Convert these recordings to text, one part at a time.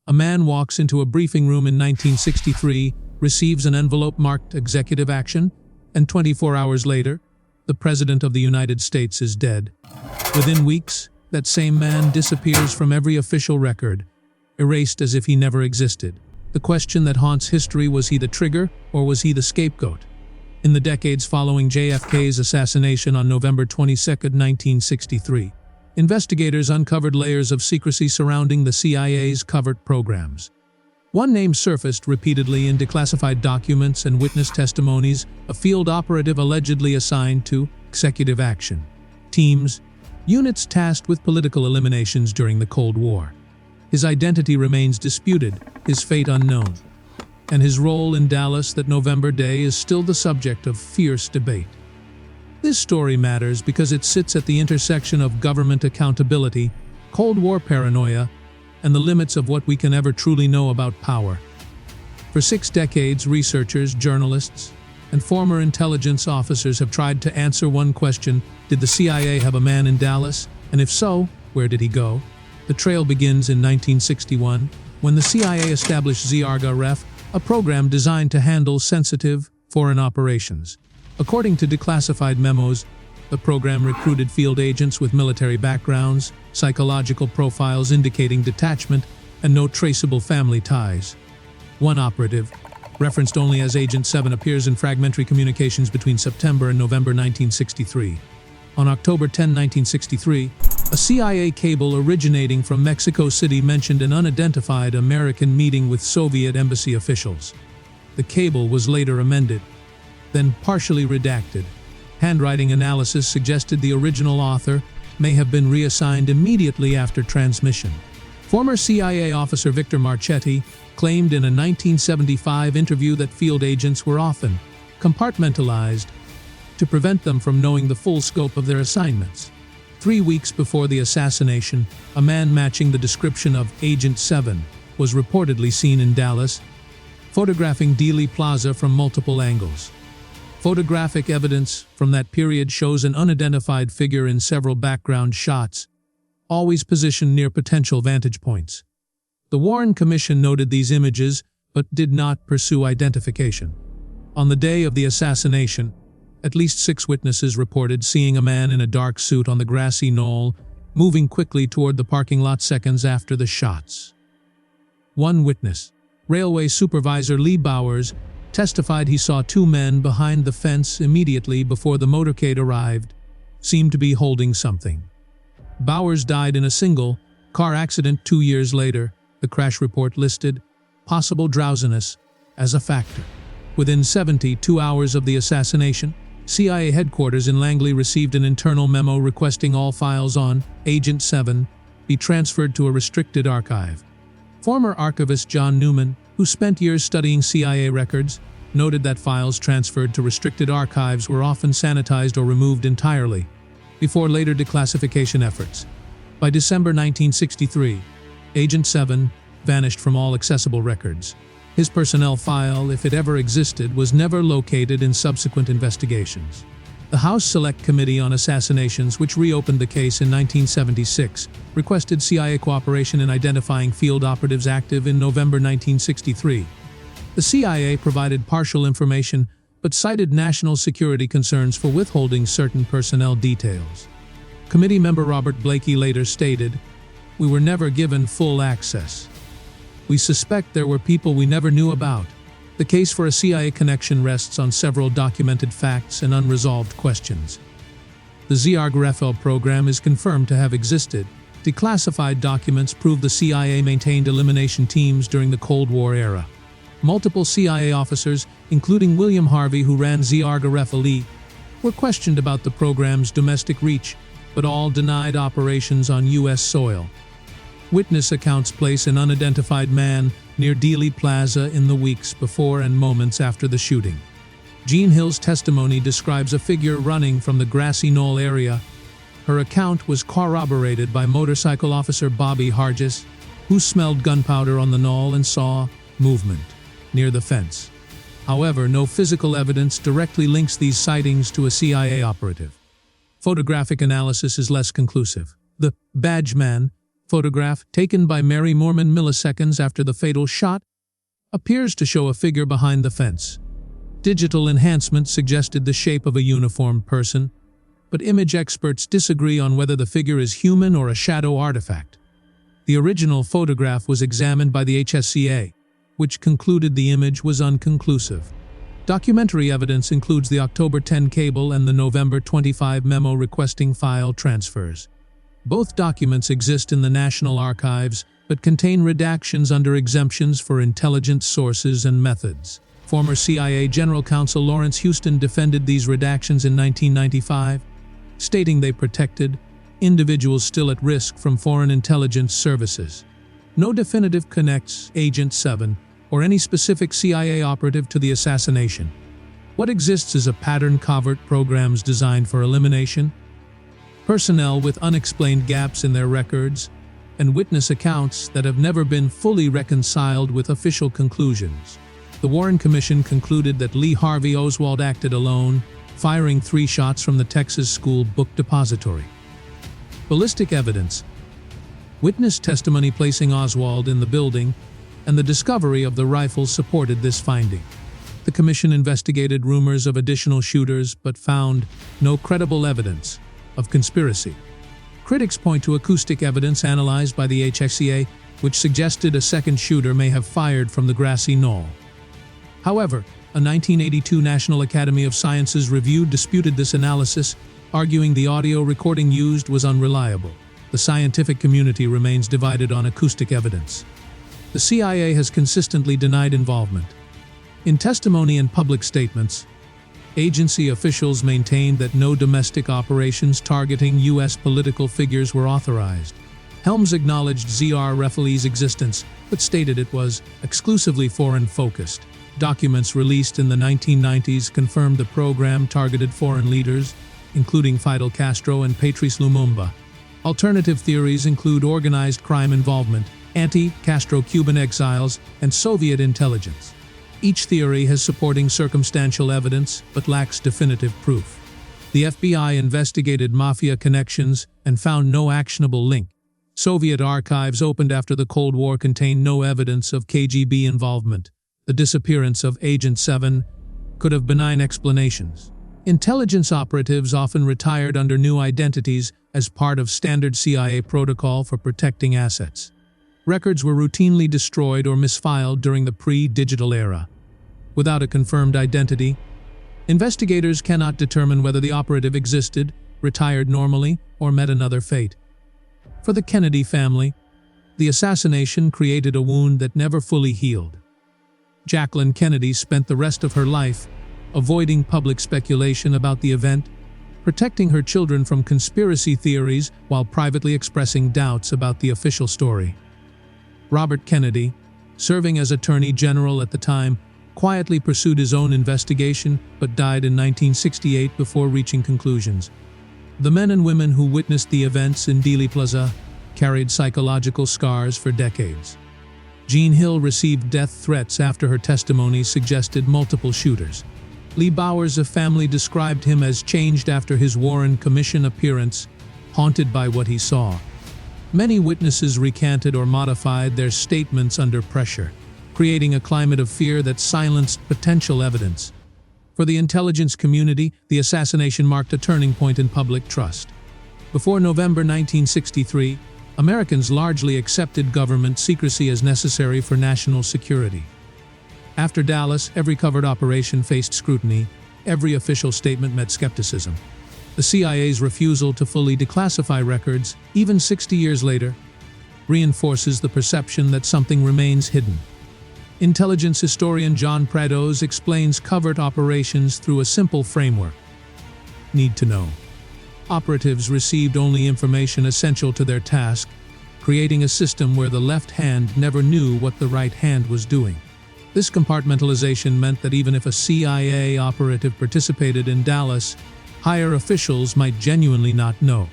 A man walks into a briefing room in 1963, receives an envelope marked executive action, and 24 hours later, the President of the United States is dead. Within weeks, that same man disappears from every official record, erased as if he never existed. The question that haunts history: was he the trigger or was he the scapegoat? In the decades following JFK's assassination on November 22, 1963, investigators uncovered layers of secrecy surrounding the CIA's covert programs. One name surfaced repeatedly in declassified documents and witness testimonies: a field operative allegedly assigned to executive action teams, units tasked with political eliminations during the Cold War. His identity remains disputed, his fate unknown, and his role in Dallas that November day is still the subject of fierce debate. This story matters because it sits at the intersection of government accountability, Cold War paranoia, and the limits of what we can ever truly know about power. For 6 decades, researchers, journalists, and former intelligence officers have tried to answer one question: did the CIA have a man in Dallas? And if so, where did he go? The trail begins in 1961, when the CIA established ZRGA-REF, a program designed to handle sensitive foreign operations. According to declassified memos, the program recruited field agents with military backgrounds, psychological profiles indicating detachment, and no traceable family ties. One operative, referenced only as Agent 7, appears in fragmentary communications between September and November 1963. On October 10, 1963, a CIA cable originating from Mexico City mentioned an unidentified American meeting with Soviet embassy officials. The cable was later amended, then partially redacted. Handwriting analysis suggested the original author may have been reassigned immediately after transmission. Former CIA officer Victor Marchetti claimed in a 1975 interview that field agents were often compartmentalized to prevent them from knowing the full scope of their assignments. 3 weeks before the assassination, a man matching the description of Agent 7 was reportedly seen in Dallas, photographing Dealey Plaza from multiple angles. Photographic evidence from that period shows an unidentified figure in several background shots, always positioned near potential vantage points. The Warren Commission noted these images, but did not pursue identification. On the day of the assassination, at least 6 witnesses reported seeing a man in a dark suit on the grassy knoll, moving quickly toward the parking lot seconds after the shots. One witness, Railway Supervisor Lee Bowers, testified he saw 2 men behind the fence immediately before the motorcade arrived, seemed to be holding something. Bowers died in a single car accident 2 years later. The crash report listed possible drowsiness as a factor. Within 72 hours of the assassination, CIA headquarters in Langley received an internal memo requesting all files on Agent 7 be transferred to a restricted archive. Former archivist John Newman, who spent years studying CIA records, noted that files transferred to restricted archives were often sanitized or removed entirely, before later declassification efforts. By December 1963, Agent 7 vanished from all accessible records. His personnel file, if it ever existed, was never located in subsequent investigations. The House Select Committee on Assassinations, which reopened the case in 1976, requested CIA cooperation in identifying field operatives active in November 1963. The CIA provided partial information, but cited national security concerns for withholding certain personnel details. Committee member Robert Blakey later stated, "We were never given full access. We suspect there were people we never knew about." The case for a CIA connection rests on several documented facts and unresolved questions. The ZRGA-REF program is confirmed to have existed. Declassified documents prove the CIA maintained elimination teams during the Cold War era. Multiple CIA officers, including William Harvey, who ran ZRGA-REF Elite, were questioned about the program's domestic reach, but all denied operations on U.S. soil. Witness accounts place an unidentified man near Dealey Plaza in the weeks before and moments after the shooting. Jean Hill's testimony describes a figure running from the grassy knoll area. Her account was corroborated by motorcycle officer Bobby Hargis, who smelled gunpowder on the knoll and saw movement near the fence. However, no physical evidence directly links these sightings to a CIA operative. Photographic analysis is less conclusive. The badge man, photograph taken by Mary Mormon milliseconds after the fatal shot appears to show a figure behind the fence. Digital enhancement suggested the shape of a uniformed person, but image experts disagree on whether the figure is human or a shadow artifact. The original photograph was examined by the HSCA, which concluded the image was inconclusive. Documentary evidence includes the October 10 cable and the November 25 memo requesting file transfers. Both documents exist in the National Archives, but contain redactions under exemptions for intelligence sources and methods. Former CIA General Counsel Lawrence Houston defended these redactions in 1995, stating they protected individuals still at risk from foreign intelligence services. No definitive connects Agent 7 or any specific CIA operative to the assassination. What exists is a pattern covert programs designed for elimination, personnel with unexplained gaps in their records, and witness accounts that have never been fully reconciled with official conclusions. The Warren Commission concluded that Lee Harvey Oswald acted alone, firing 3 shots from the Texas School Book Depository. Ballistic evidence. Witness testimony placing Oswald in the building and the discovery of the rifle supported this finding. The commission investigated rumors of additional shooters but found no credible evidence of conspiracy. Critics point to acoustic evidence analyzed by the HSCA, which suggested a second shooter may have fired from the grassy knoll. However, a 1982 National Academy of Sciences review disputed this analysis, arguing the audio recording used was unreliable. The scientific community remains divided on acoustic evidence. The CIA has consistently denied involvement. In testimony and public statements, agency officials maintained that no domestic operations targeting U.S. political figures were authorized. Helms acknowledged ZR Refile's existence, but stated it was exclusively foreign-focused. Documents released in the 1990s confirmed the program targeted foreign leaders, including Fidel Castro and Patrice Lumumba. Alternative theories include organized crime involvement, anti-Castro Cuban exiles, and Soviet intelligence. Each theory has supporting circumstantial evidence but lacks definitive proof. The FBI investigated mafia connections and found no actionable link. Soviet archives opened after the Cold War contained no evidence of KGB involvement. The disappearance of Agent 7 could have benign explanations. Intelligence operatives often retired under new identities as part of standard CIA protocol for protecting assets. Records were routinely destroyed or misfiled during the pre-digital era. Without a confirmed identity, investigators cannot determine whether the operative existed, retired normally, or met another fate. For the Kennedy family, the assassination created a wound that never fully healed. Jacqueline Kennedy spent the rest of her life avoiding public speculation about the event, protecting her children from conspiracy theories while privately expressing doubts about the official story. Robert Kennedy, serving as Attorney General at the time, quietly pursued his own investigation but died in 1968 before reaching conclusions. The men and women who witnessed the events in Dealey Plaza carried psychological scars for decades. Jean Hill received death threats after her testimony suggested multiple shooters. Lee Bowers' family described him as changed after his Warren Commission appearance, haunted by what he saw. Many witnesses recanted or modified their statements under pressure, creating a climate of fear that silenced potential evidence. For the intelligence community, the assassination marked a turning point in public trust. Before November 1963, Americans largely accepted government secrecy as necessary for national security. After Dallas, every covert operation faced scrutiny, every official statement met skepticism. The CIA's refusal to fully declassify records, even 60 years later, reinforces the perception that something remains hidden. Intelligence historian John Prados explains covert operations through a simple framework. Need to know. Operatives received only information essential to their task, creating a system where the left hand never knew what the right hand was doing. This compartmentalization meant that even if a CIA operative participated in Dallas, higher officials might genuinely not know.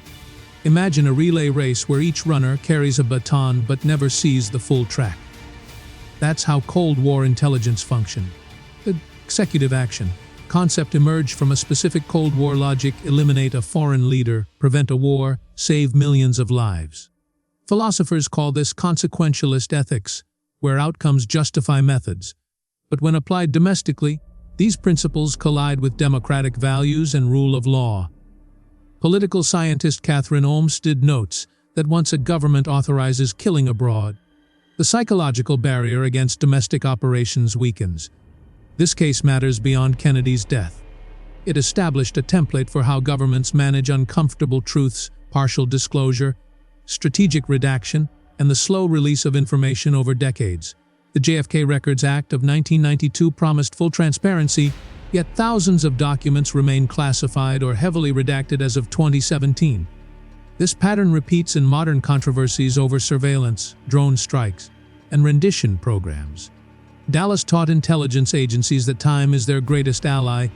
Imagine a relay race where each runner carries a baton but never sees the full track. That's how Cold War intelligence functioned. The executive action concept emerged from a specific Cold War logic: eliminate a foreign leader, prevent a war, save millions of lives. Philosophers call this consequentialist ethics, where outcomes justify methods. But when applied domestically, these principles collide with democratic values and rule of law. Political scientist Catherine Olmsted notes that once a government authorizes killing abroad, the psychological barrier against domestic operations weakens. This case matters beyond Kennedy's death. It established a template for how governments manage uncomfortable truths, partial disclosure, strategic redaction, and the slow release of information over decades. The JFK Records Act of 1992 promised full transparency, yet thousands of documents remain classified or heavily redacted as of 2017. This pattern repeats in modern controversies over surveillance, drone strikes, and rendition programs. Dallas taught intelligence agencies that time is their greatest ally.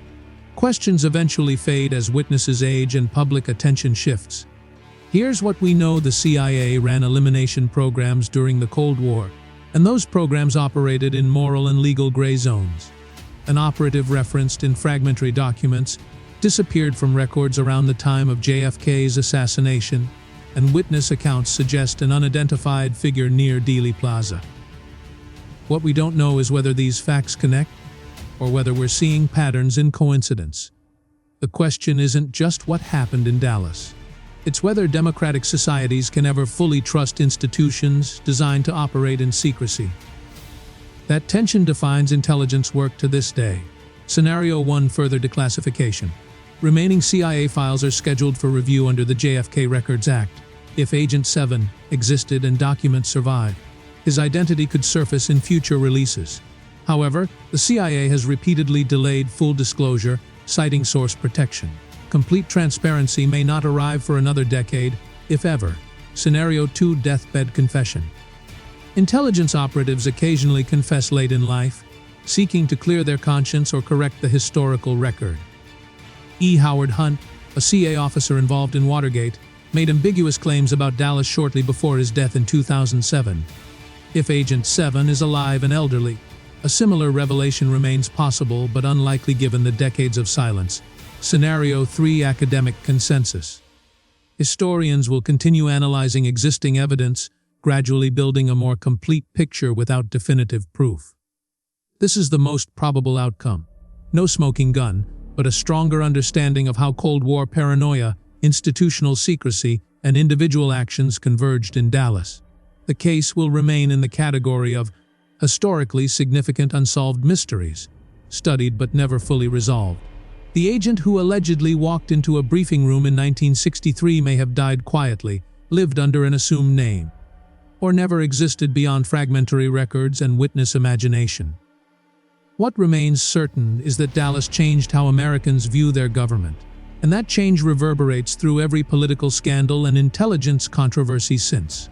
Questions eventually fade as witnesses age and public attention shifts. Here's what we know: the CIA ran elimination programs during the Cold War, and those programs operated in moral and legal gray zones. An operative referenced in fragmentary documents disappeared from records around the time of JFK's assassination, and witness accounts suggest an unidentified figure near Dealey Plaza. What we don't know is whether these facts connect, or whether we're seeing patterns in coincidence. The question isn't just what happened in Dallas. It's whether democratic societies can ever fully trust institutions designed to operate in secrecy. That tension defines intelligence work to this day. Scenario 1: further declassification. Remaining CIA files are scheduled for review under the JFK Records Act. If Agent 7 existed and documents survive, his identity could surface in future releases. However, the CIA has repeatedly delayed full disclosure, citing source protection. Complete transparency may not arrive for another decade, if ever. Scenario 2: deathbed confession. Intelligence operatives occasionally confess late in life, seeking to clear their conscience or correct the historical record. E. Howard Hunt, a CIA officer involved in Watergate, made ambiguous claims about Dallas shortly before his death in 2007. If Agent 7 is alive and elderly, a similar revelation remains possible but unlikely given the decades of silence. Scenario 3: academic consensus. Historians will continue analyzing existing evidence, gradually building a more complete picture without definitive proof. This is the most probable outcome. No smoking gun, but a stronger understanding of how Cold War paranoia, institutional secrecy, and individual actions converged in Dallas. The case will remain in the category of historically significant unsolved mysteries, studied but never fully resolved. The agent who allegedly walked into a briefing room in 1963 may have died quietly, lived under an assumed name, or never existed beyond fragmentary records and witness imagination. What remains certain is that Dallas changed how Americans view their government, and that change reverberates through every political scandal and intelligence controversy since.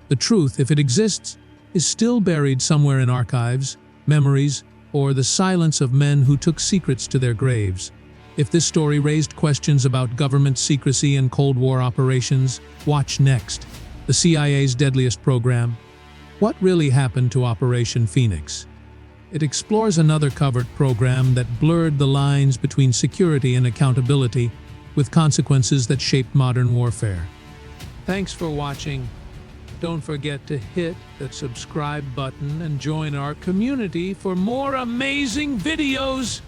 The truth, if it exists, is still buried somewhere in archives, memories, or the silence of men who took secrets to their graves. If this story raised questions about government secrecy and Cold War operations, watch next. The CIA's deadliest program. What really happened to Operation Phoenix? It explores another covert program that blurred the lines between security and accountability, with consequences that shaped modern warfare. Thanks for watching. Don't forget to hit that subscribe button and join our community for more amazing videos.